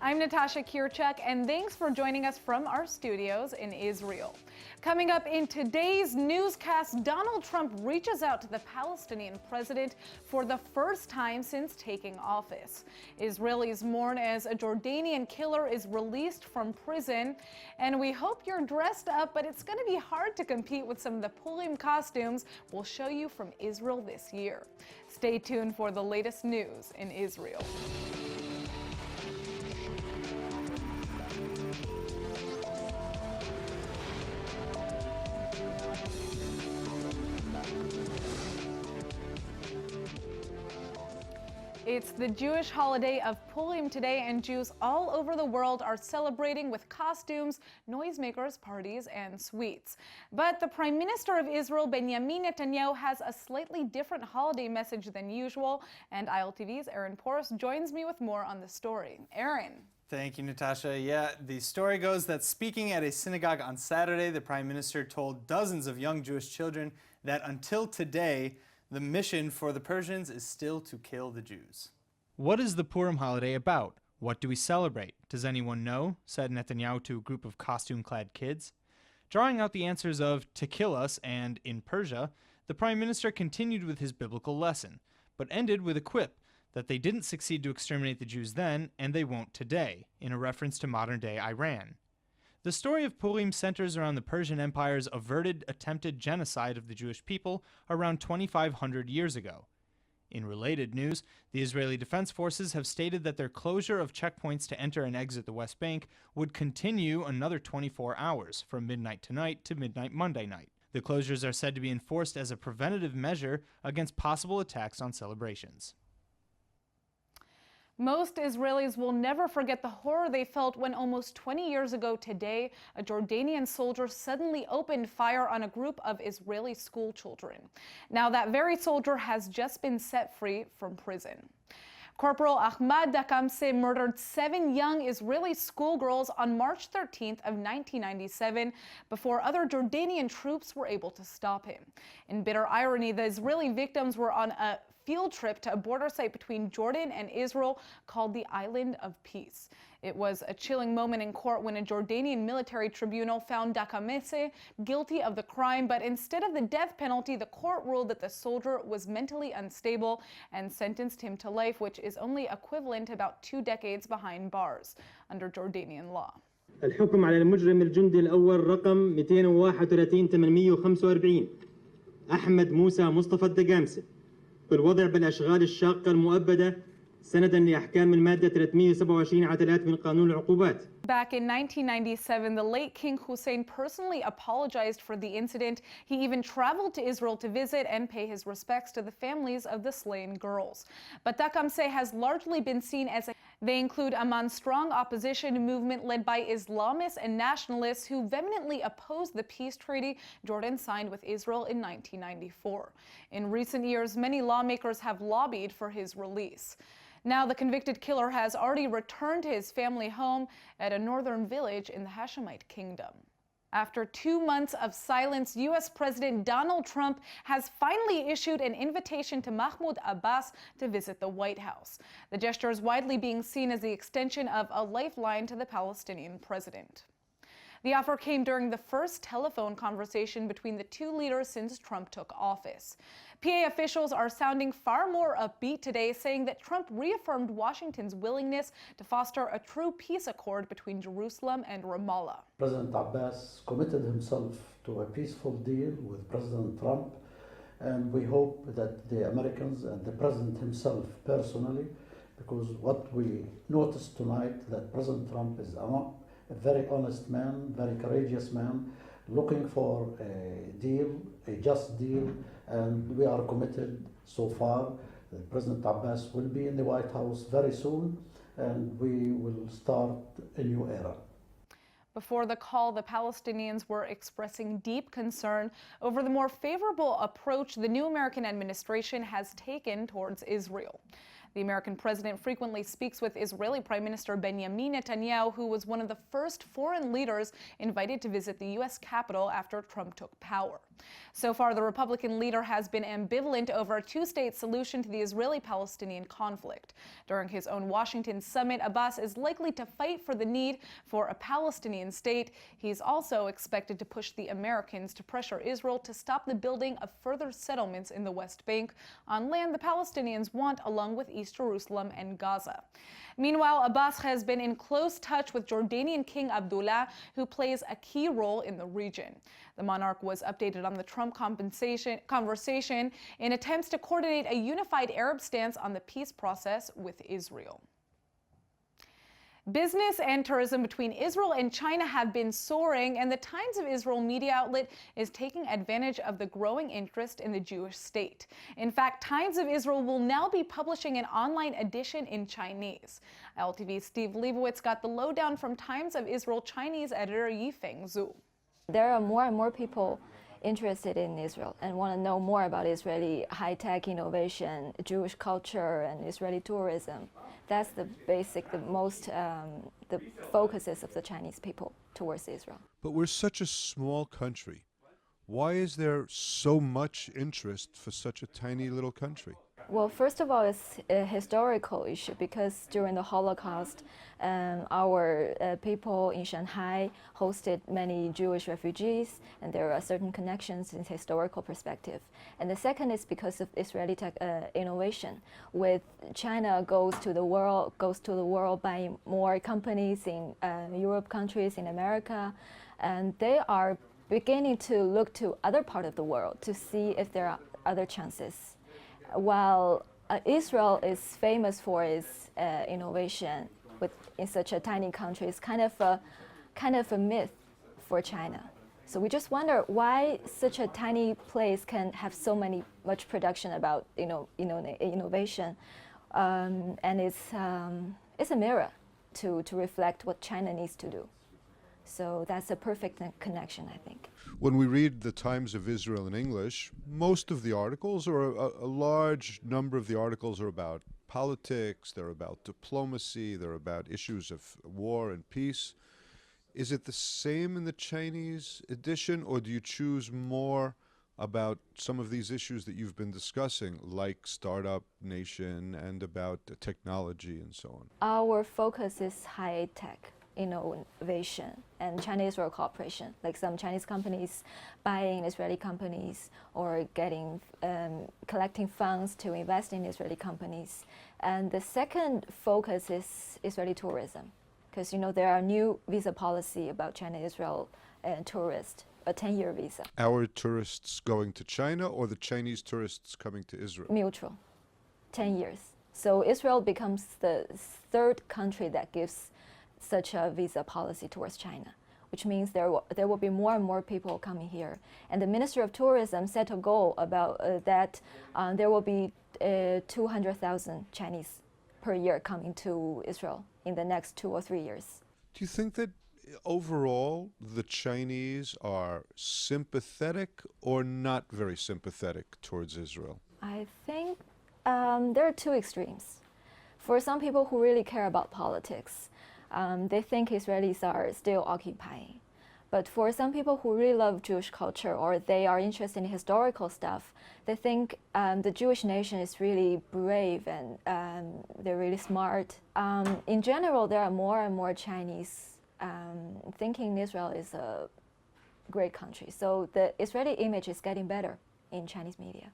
I'm Natasha Kirchuk, and thanks for joining us from our studios in Israel. Coming up in today's newscast, Donald Trump reaches out to the Palestinian president for the first time since taking office. Israelis mourn as a Jordanian killer is released from prison. And we hope you're dressed up, but it's going to be hard to compete with some of the Purim costumes we'll show you from Israel this year. Stay tuned for the latest news in Israel. It's the Jewish holiday of Purim today, and Jews all over the world are celebrating with costumes, noisemakers, parties, and sweets. But the Prime Minister of Israel, Benjamin Netanyahu, has a slightly different holiday message than usual, and ILTV's Aaron Porras joins me with more on the story. Aaron. Thank you, Natasha. Yeah, the story goes that speaking at a synagogue on Saturday, the Prime Minister told dozens of young Jewish children that until today, the mission for the Persians is still to kill the Jews. What is the Purim holiday about? What do we celebrate? Does anyone know? Said Netanyahu to a group of costume-clad kids. Drawing out the answers of to kill us and in Persia, the Prime Minister continued with his biblical lesson, but ended with a quip that they didn't succeed to exterminate the Jews then, and they won't today, in a reference to modern-day Iran. The story of Purim centers around the Persian Empire's averted attempted genocide of the Jewish people around 2,500 years ago. In related news, the Israeli Defense Forces have stated that their closure of checkpoints to enter and exit the West Bank would continue another 24 hours, from midnight tonight to midnight Monday night. The closures are said to be enforced as a preventative measure against possible attacks on celebrations. Most Israelis will never forget the horror they felt when almost 20 years ago today, a Jordanian soldier suddenly opened fire on a group of Israeli school children. Now that very soldier has just been set free from prison. Corporal Ahmad Dakamse murdered 7 young Israeli schoolgirls on March 13th of 1997 before other Jordanian troops were able to stop him. In bitter irony, the Israeli victims were on a field trip to a border site between Jordan and Israel called the Island of Peace. It was a chilling moment in court when a Jordanian military tribunal found Dakamese guilty of the crime, but instead of the death penalty, the court ruled that the soldier was mentally unstable and sentenced him to life, which is only equivalent to about 2 decades behind bars under Jordanian law. الحكم على المجرم الجندي الأول رقم 231 845 أحمد موسى مصطفى الدقامسة بالوضع بالأشغال الشاقة المؤبدة سندا لأحكام المادة 327 عدلات من قانون العقوبات. Back in 1997, the late King Hussein personally apologized for the incident. He even traveled to Israel to visit and pay his respects to the families of the slain girls. But Dakamse has largely been seen as They include a strong opposition movement led by Islamists and nationalists who vehemently opposed the peace treaty Jordan signed with Israel in 1994. In recent years, many lawmakers have lobbied for his release. Now, the convicted killer has already returned to his family home at a northern village in the Hashemite kingdom. After 2 months of silence, U.S. President Donald Trump has finally issued an invitation to Mahmoud Abbas to visit the White House. The gesture is widely being seen as the extension of a lifeline to the Palestinian president. The offer came during the first telephone conversation between the two leaders since Trump took office. PA officials are sounding far more upbeat today, saying that Trump reaffirmed Washington's willingness to foster a true peace accord between Jerusalem and Ramallah. President Abbas committed himself to a peaceful deal with President Trump, and we hope that the Americans and the President himself personally, because what we noticed tonight, that President Trump is a very honest man, very courageous man, looking for a deal, a just deal, and we are committed so far. President Abbas will be in the White House very soon, and we will start a new era. Before the call, the Palestinians were expressing deep concern over the more favorable approach the new American administration has taken towards Israel. The American president frequently speaks with Israeli Prime Minister Benjamin Netanyahu, who was one of the first foreign leaders invited to visit the U.S. Capitol after Trump took power. So far, the Republican leader has been ambivalent over a two-state solution to the Israeli-Palestinian conflict. During his own Washington summit, Abbas is likely to fight for the need for a Palestinian state. He's also expected to push the Americans to pressure Israel to stop the building of further settlements in the West Bank on land the Palestinians want, along with East Jerusalem and Gaza. Meanwhile, Abbas has been in close touch with Jordanian King Abdullah, who plays a key role in the region. The monarch was updated on the Trump conversation in attempts to coordinate a unified Arab stance on the peace process with Israel. Business and tourism between Israel and China have been soaring, and the Times of Israel media outlet is taking advantage of the growing interest in the Jewish state. In fact, Times of Israel will now be publishing an online edition in Chinese. LTV's Steve Leibowitz got the lowdown from Times of Israel Chinese editor Yifeng Zhu. There are more and more people interested in Israel and want to know more about Israeli high-tech innovation, Jewish culture, and Israeli tourism. That's the basic, the focuses of the Chinese people towards Israel. But we're such a small country. Why is there so much interest for such a tiny little country? Well, first of all, it's a historical issue because during the Holocaust, our people in Shanghai hosted many Jewish refugees, and there are certain connections in historical perspective. And the second is because of Israeli tech innovation. With China goes to the world buying more companies in Europe countries, in America, and they are beginning to look to other part of the world to see if there are other chances. While Israel is famous for its innovation in such a tiny country, it's kind of a myth for China. So we just wonder why such a tiny place can have so much production about innovation, and it's a mirror to reflect what China needs to do. So that's a perfect connection, I think. When we read the Times of Israel in English, most of the articles, or a large number of the articles, are about politics, they're about diplomacy, they're about issues of war and peace. Is it the same in the Chinese edition, or do you choose more about some of these issues that you've been discussing, like Startup Nation and about technology and so on? Our focus is high-tech innovation and China-Israel cooperation, like some Chinese companies buying Israeli companies or collecting funds to invest in Israeli companies. And the second focus is Israeli tourism, because there are new visa policy about China-Israel tourists, a 10-year visa. Our tourists going to China or the Chinese tourists coming to Israel? Mutual, 10 years. So Israel becomes the third country that gives such a visa policy towards China, which means there will be more and more people coming here. And the Minister of Tourism set a goal about that there will be 200,000 Chinese per year coming to Israel in the next 2 or 3 years. Do you think that overall the Chinese are sympathetic or not very sympathetic towards Israel? I think there are two extremes. For some people who really care about politics, they think Israelis are still occupying. But for some people who really love Jewish culture or they are interested in historical stuff, they think the Jewish nation is really brave and they're really smart. In general, there are more and more Chinese thinking Israel is a great country. So the Israeli image is getting better in Chinese media.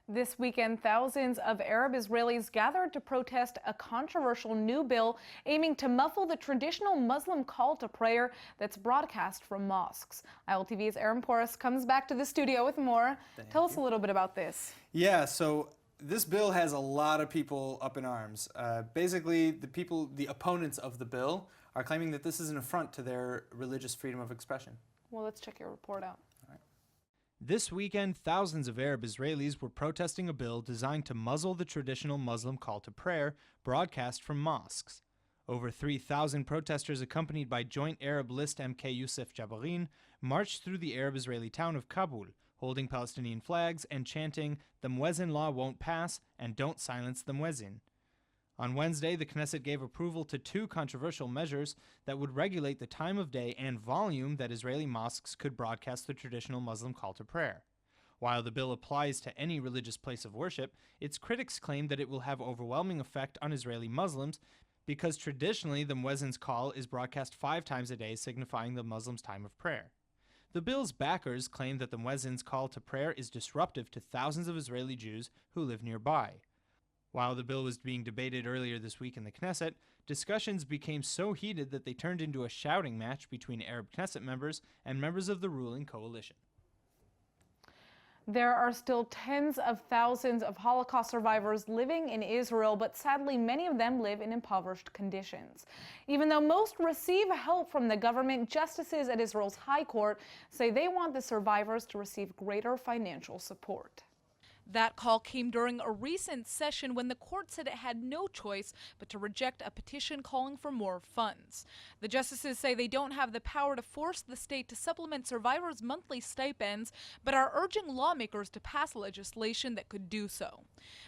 This weekend, thousands of Arab Israelis gathered to protest a controversial new bill aiming to muffle the traditional Muslim call to prayer that's broadcast from mosques. ILTV's Aaron Porras comes back to the studio with more. Tell us a little bit about this. Yeah, so this bill has a lot of people up in arms. Basically, the opponents of the bill are claiming that this is an affront to their religious freedom of expression. Well, let's check your report out. This weekend, thousands of Arab Israelis were protesting a bill designed to muzzle the traditional Muslim call to prayer broadcast from mosques. Over 3,000 protesters, accompanied by Joint Arab List MK Youssef Jabarin, marched through the Arab-Israeli town of Kabul, holding Palestinian flags and chanting, "The Muezzin law won't pass," and "Don't silence the Muezzin." On Wednesday, the Knesset gave approval to two controversial measures that would regulate the time of day and volume that Israeli mosques could broadcast the traditional Muslim call to prayer. While the bill applies to any religious place of worship, its critics claim that it will have overwhelming effect on Israeli Muslims because traditionally the Muezzin's call is broadcast 5 times a day, signifying the Muslims' time of prayer. The bill's backers claim that the Muezzin's call to prayer is disruptive to thousands of Israeli Jews who live nearby. While the bill was being debated earlier this week in the Knesset, discussions became so heated that they turned into a shouting match between Arab Knesset members and members of the ruling coalition. There are still tens of thousands of Holocaust survivors living in Israel, but sadly many of them live in impoverished conditions. Even though most receive help from the government, justices at Israel's High Court say they want the survivors to receive greater financial support. That call came during a recent session when the court said it had no choice but to reject a petition calling for more funds. The justices say they don't have the power to force the state to supplement survivors' monthly stipends, but are urging lawmakers to pass legislation that could do so.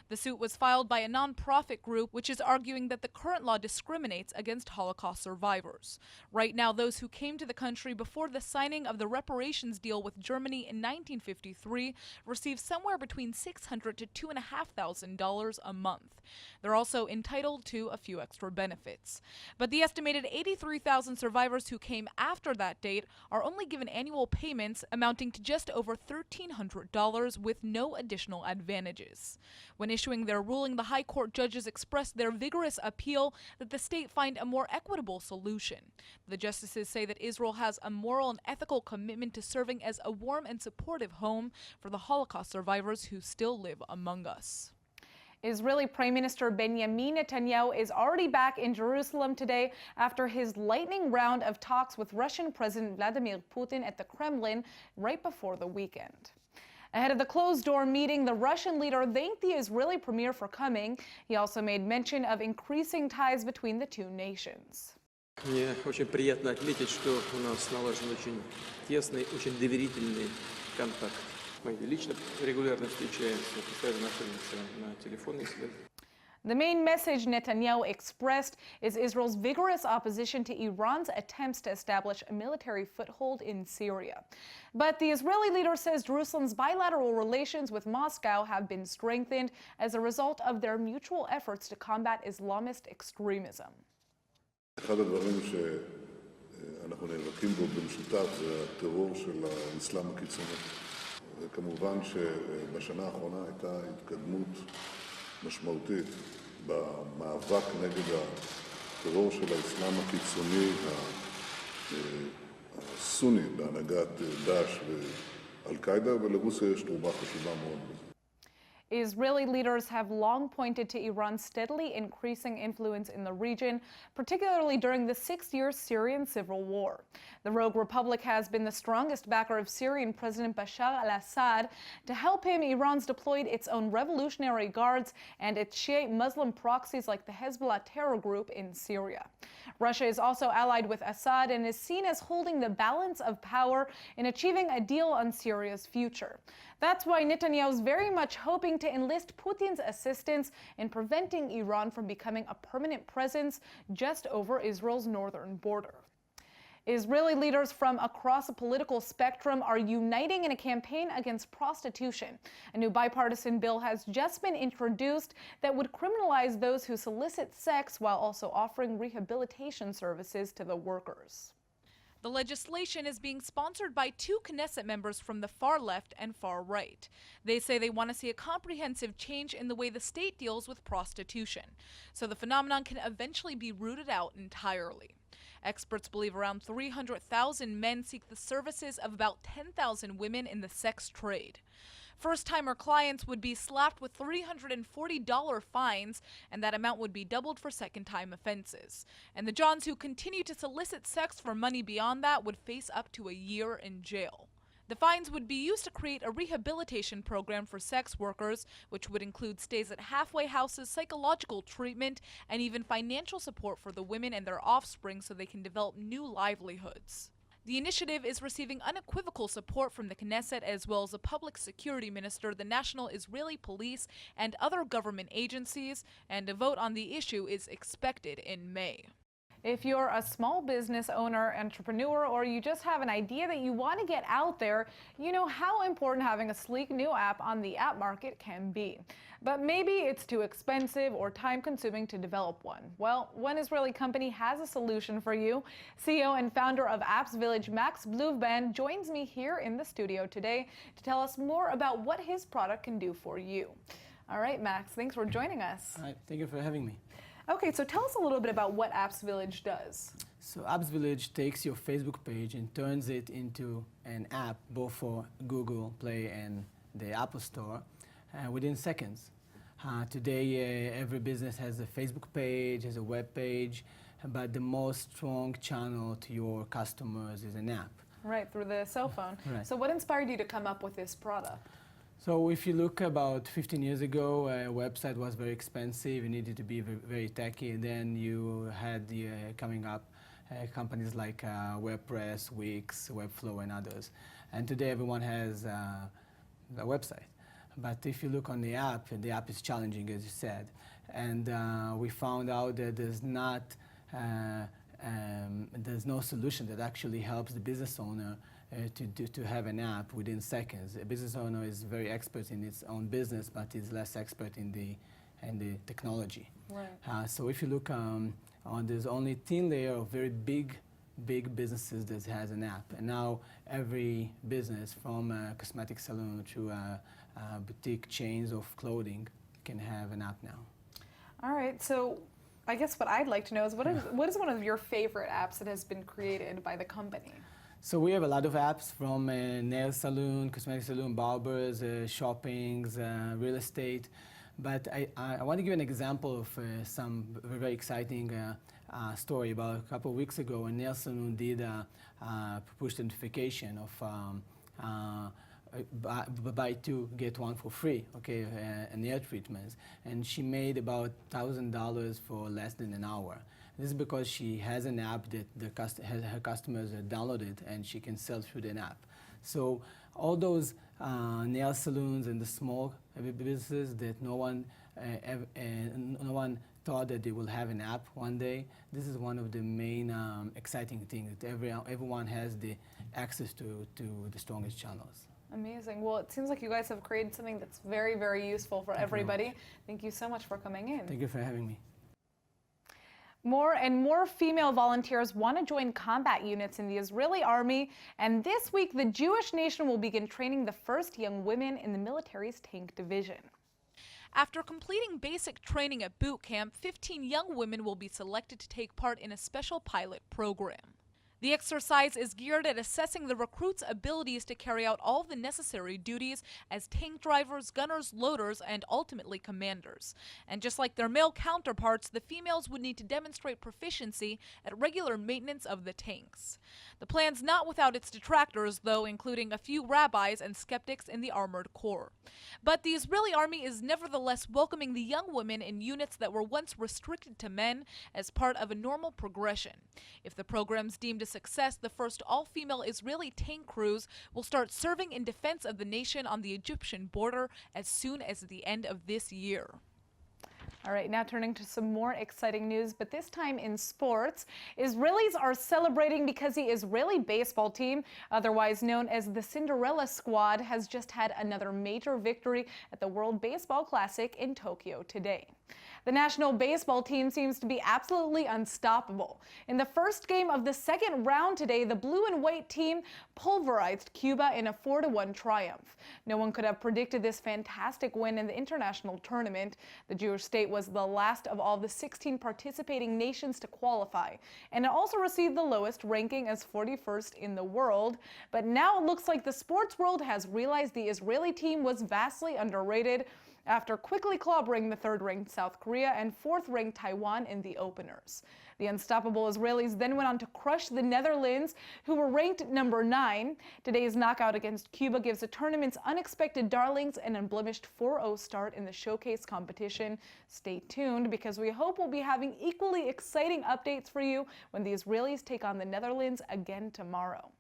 The suit was filed by a nonprofit group which is arguing that the current law discriminates against Holocaust survivors. Right now, those who came to the country before the signing of the reparations deal with Germany in 1953 receive somewhere between $600 to $2,500 a month. They're also entitled to a few extra benefits. But the estimated 83,000 survivors who came after that date are only given annual payments amounting to just over $1,300 with no additional advantages. When issuing their ruling, the High Court judges expressed their vigorous appeal that the state find a more equitable solution. The justices say that Israel has a moral and ethical commitment to serving as a warm and supportive home for the Holocaust survivors who still live among us. Israeli Prime Minister Benjamin Netanyahu is already back in Jerusalem today after his lightning round of talks with Russian President Vladimir Putin at the Kremlin right before the weekend. Ahead of the closed-door meeting, the Russian leader thanked the Israeli premier for coming. He also made mention of increasing ties between the two nations. Мне очень приятно отметить, что у нас налажен очень тесный, очень доверительный контакт. Мы лично регулярно встречаемся, постоянно находимся на телефонной связи. The main message Netanyahu expressed is Israel's vigorous opposition to Iran's attempts to establish a military foothold in Syria. But the Israeli leader says Jerusalem's bilateral relations with Moscow have been strengthened as a result of their mutual efforts to combat Islamist extremism. אחד הדברים שאנחנו נאבקים בו במשותף זה הטרור של האסלאם הקיצוני. וכמובן שבשנה האחרונה הייתה התקדמות משמעותית במאבק נגד הטרור של האסלאם הקיצוני הסוני בהנהגת דאעש ואל-קאעידה, ולרוסיה יש תרומה חשובה מאוד בזה. Israeli leaders have long pointed to Iran's steadily increasing influence in the region, particularly during the 6-year Syrian civil war. The rogue republic has been the strongest backer of Syrian President Bashar al-Assad. To help him, Iran's deployed its own revolutionary guards and its Shiite Muslim proxies like the Hezbollah terror group in Syria. Russia is also allied with Assad and is seen as holding the balance of power in achieving a deal on Syria's future. That's why Netanyahu is very much hoping to enlist Putin's assistance in preventing Iran from becoming a permanent presence just over Israel's northern border. Israeli leaders from across the political spectrum are uniting in a campaign against prostitution. A new bipartisan bill has just been introduced that would criminalize those who solicit sex while also offering rehabilitation services to the workers. The legislation is being sponsored by two Knesset members from the far left and far right. They say they want to see a comprehensive change in the way the state deals with prostitution, so the phenomenon can eventually be rooted out entirely. Experts believe around 300,000 men seek the services of about 10,000 women in the sex trade. First-timer clients would be slapped with $340 fines, and that amount would be doubled for second-time offenses. And the Johns who continue to solicit sex for money beyond that would face up to a year in jail. The fines would be used to create a rehabilitation program for sex workers, which would include stays at halfway houses, psychological treatment, and even financial support for the women and their offspring so they can develop new livelihoods. The initiative is receiving unequivocal support from the Knesset as well as the public security minister, the National Israeli Police, and other government agencies, and a vote on the issue is expected in May. If you're a small business owner, entrepreneur, or you just have an idea that you want to get out there, you know how important having a sleek new app on the app market can be. But maybe it's too expensive or time-consuming to develop one. Well, one Israeli company has a solution for you. CEO and founder of Apps Village, Max Bluvban, joins me here in the studio today to tell us more about what his product can do for you. All right, Max, thanks for joining us. All right, thank you for having me. Okay, so tell us a little bit about what Apps Village does. So Apps Village takes your Facebook page and turns it into an app both for Google Play and the Apple Store within seconds. Today, every business has a Facebook page, has a web page, but the most strong channel to your customers is an app. Right, through the cell phone. Right. So what inspired you to come up with this product? So if you look about 15 years ago, a website was very expensive. You needed to be very, very techy. And then you had the coming up companies like WordPress, Wix, Webflow, and others. And today everyone has a website. But if you look on the app is challenging, as you said. And we found out that there's no solution that actually helps the business owner to have an app within seconds. A business owner is very expert in its own business, but is less expert in the technology. Right. So if you look there's only a thin layer of very big businesses that has an app. And now every business, from a cosmetic salon to boutique chains of clothing, can have an app now. All right, so I guess what I'd like to know is what is one of your favorite apps that has been created by the company? So we have a lot of apps, from nail salon, cosmetic salon, barbers, shoppings, real estate. But I want to give an example of some very exciting story. About a couple of weeks ago, a nail salon did a push notification of buy two, get one for free, okay, nail treatments. And she made about $1,000 for less than an hour. This is because she has an app that her customers downloaded, and she can sell through the app. So all those nail salons and the small businesses that no one thought that they will have an app one day, this is one of the main exciting things, that everyone has the access to the strongest channels. Amazing. Well, it seems like you guys have created something that's very, very useful for everybody. Thank you so much for coming in. Thank you for having me. More and more female volunteers want to join combat units in the Israeli army, and this week the Jewish nation will begin training the first young women in the military's tank division. After completing basic training at boot camp, 15 young women will be selected to take part in a special pilot program. The exercise is geared at assessing the recruits' abilities to carry out all the necessary duties as tank drivers, gunners, loaders, and ultimately commanders. And just like their male counterparts, the females would need to demonstrate proficiency at regular maintenance of the tanks. The plan's not without its detractors, though, including a few rabbis and skeptics in the armored corps. But the Israeli army is nevertheless welcoming the young women in units that were once restricted to men as part of a normal progression. If the program's deemed a success, the first all-female Israeli tank crews will start serving in defense of the nation on the Egyptian border as soon as the end of this year. All right, now turning to some more exciting news, but this time in sports. Israelis are celebrating because the Israeli baseball team, otherwise known as the Cinderella Squad, has just had another major victory at the World Baseball Classic in Tokyo today. The national baseball team seems to be absolutely unstoppable. In the first game of the second round today, the blue and white team pulverized Cuba in a 4-1 triumph. No one could have predicted this fantastic win in the international tournament. The Jewish state was the last of all the 16 participating nations to qualify, and it also received the lowest ranking as 41st in the world. But now it looks like the sports world has realized the Israeli team was vastly underrated after quickly clobbering the third-ranked South Korea and fourth-ranked Taiwan in the openers. The unstoppable Israelis then went on to crush the Netherlands, who were ranked number 9. Today's knockout against Cuba gives the tournament's unexpected darlings an unblemished 4-0 start in the showcase competition. Stay tuned, because we hope we'll be having equally exciting updates for you when the Israelis take on the Netherlands again tomorrow.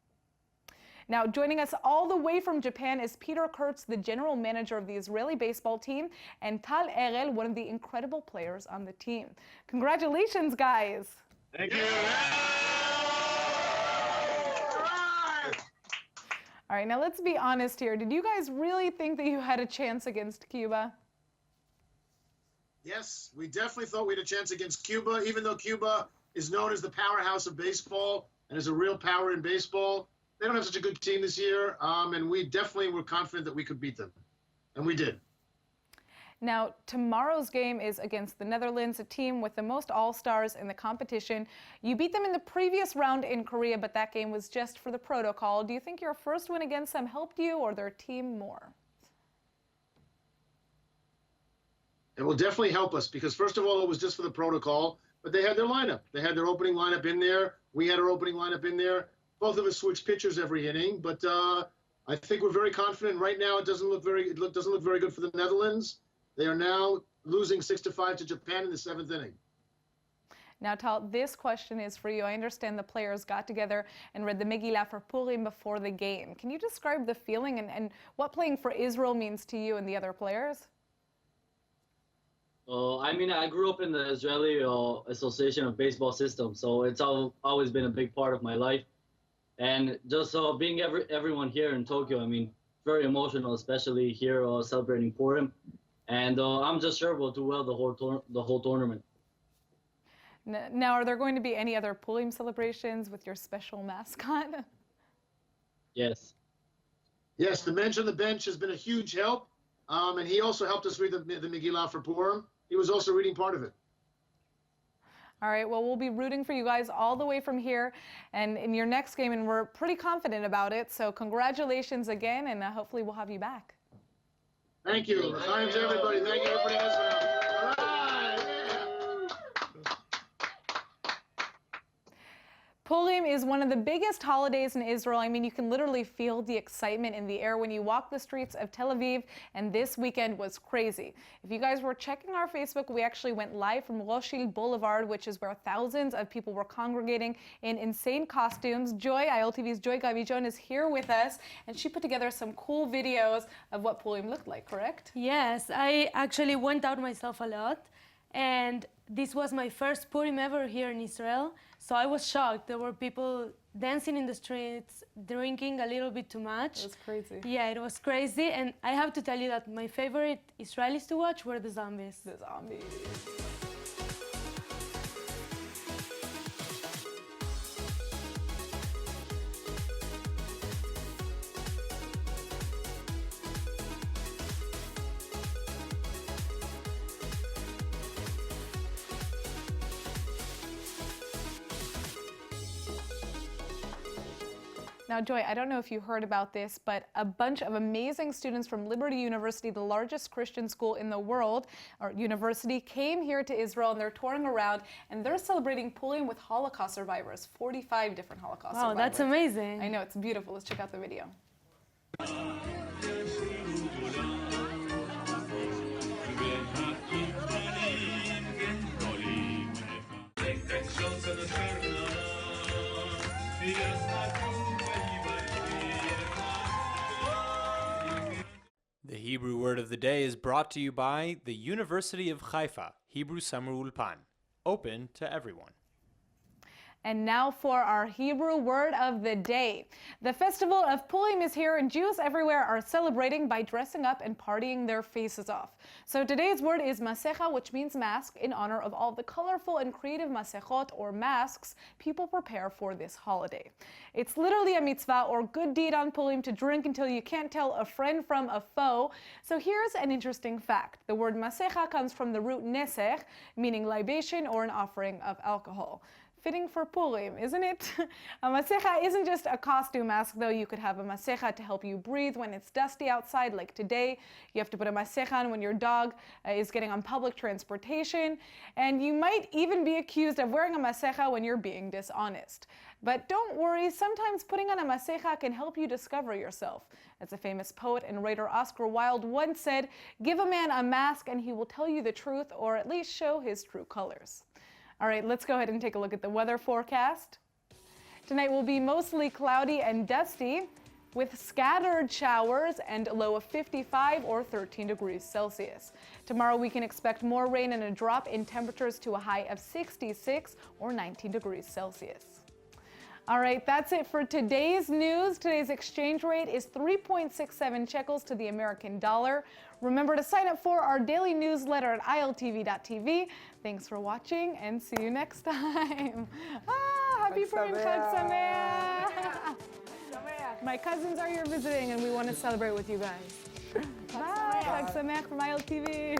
Now, joining us all the way from Japan is Peter Kurtz, the general manager of the Israeli baseball team, and Tal Erel, one of the incredible players on the team. Congratulations, guys. Thank you. All right, now let's be honest here. Did you guys really think that you had a chance against Cuba? Yes, we definitely thought we had a chance against Cuba, even though Cuba is known as the powerhouse of baseball and is a real power in baseball. They don't have such a good team this year, and we definitely were confident that we could beat them, and we did. Now, tomorrow's game is against the Netherlands, a team with the most all-stars in the competition. You beat them in the previous round in Korea, but that game was just for the protocol. Do you think your first win against them helped you or their team more? It will definitely help us because, first of all, it was just for the protocol, but they had their lineup. They had their opening lineup in there. We had our opening lineup in there. Both of us switch pitchers every inning, but I think we're very confident. Right now, it doesn't look very good for the Netherlands. They are now losing 6-5 to Japan in the 7th inning. Now, Tal, this question is for you. I understand the players got together and read the Megillah for Purim before the game. Can you describe the feeling and what playing for Israel means to you and the other players? I mean, I grew up in the Israeli Association of Baseball System, so it's always been a big part of my life. And just being everyone here in Tokyo, I mean, very emotional, especially here celebrating Purim. And I'm just sure we'll do well the whole tournament. Now, are there going to be any other Purim celebrations with your special mascot? Yes. Yes, the mensch on the bench has been a huge help, and he also helped us read the Megillah for Purim. He was also reading part of it. All right, well, we'll be rooting for you guys all the way from here and in your next game, and we're pretty confident about it. So congratulations again, and hopefully we'll have you back. Thank you. Thanks, everybody. Thank you, everybody. All right. Purim is one of the biggest holidays in Israel. I mean, you can literally feel the excitement in the air when you walk the streets of Tel Aviv, and this weekend was crazy. If you guys were checking our Facebook, we actually went live from Rothschild Boulevard, which is where thousands of people were congregating in insane costumes. Joy, ILTV's Joy Gavijon, is here with us, and she put together some cool videos of what Purim looked like, correct? Yes, I actually went out myself a lot, and this was my first Purim ever here in Israel, so I was shocked. There were people dancing in the streets, drinking a little bit too much. It was crazy. Yeah, it was crazy, and I have to tell you that my favorite Israelis to watch were the zombies. The zombies. Now, Joy, I don't know if you heard about this, but a bunch of amazing students from Liberty University, the largest Christian school in the world, or university, came here to Israel, and they're touring around, and they're celebrating Purim with Holocaust survivors, 45 different Holocaust survivors. Wow, that's amazing. I know, it's beautiful. Let's check out the video. The Hebrew word of the day is brought to you by the University of Haifa, Hebrew Summer Ulpan, open to everyone. And now for our Hebrew word of the day. The festival of Purim is here, and Jews everywhere are celebrating by dressing up and partying their faces off. So today's word is masecha, which means mask, in honor of all the colorful and creative masechot, or masks, people prepare for this holiday. It's literally a mitzvah or good deed on Purim to drink until you can't tell a friend from a foe. So here's an interesting fact. The word masecha comes from the root nesech, meaning libation or an offering of alcohol. Fitting for Purim, isn't it? A masecha isn't just a costume mask, though. You could have a masecha to help you breathe when it's dusty outside, like today. You have to put a masecha on when your dog is getting on public transportation. And you might even be accused of wearing a masecha when you're being dishonest. But don't worry, sometimes putting on a masecha can help you discover yourself. As a famous poet and writer Oscar Wilde once said, "Give a man a mask and he will tell you the truth, or at least show his true colors." All right, let's go ahead and take a look at the weather forecast. Tonight will be mostly cloudy and dusty. with scattered showers and a low of 55 or 13 degrees Celsius. Tomorrow we can expect more rain and a drop in temperatures to a high of 66 or 19 degrees Celsius. All right, that's it for today's news. Today's exchange rate is 3.67 shekels to the American dollar. Remember to sign up for our daily newsletter at iltv.tv. Thanks for watching and see you next time. Happy Purim, Chag Sameach. My cousins are here visiting and we want to celebrate with you guys. Bye, Chag Sameach from ILTV.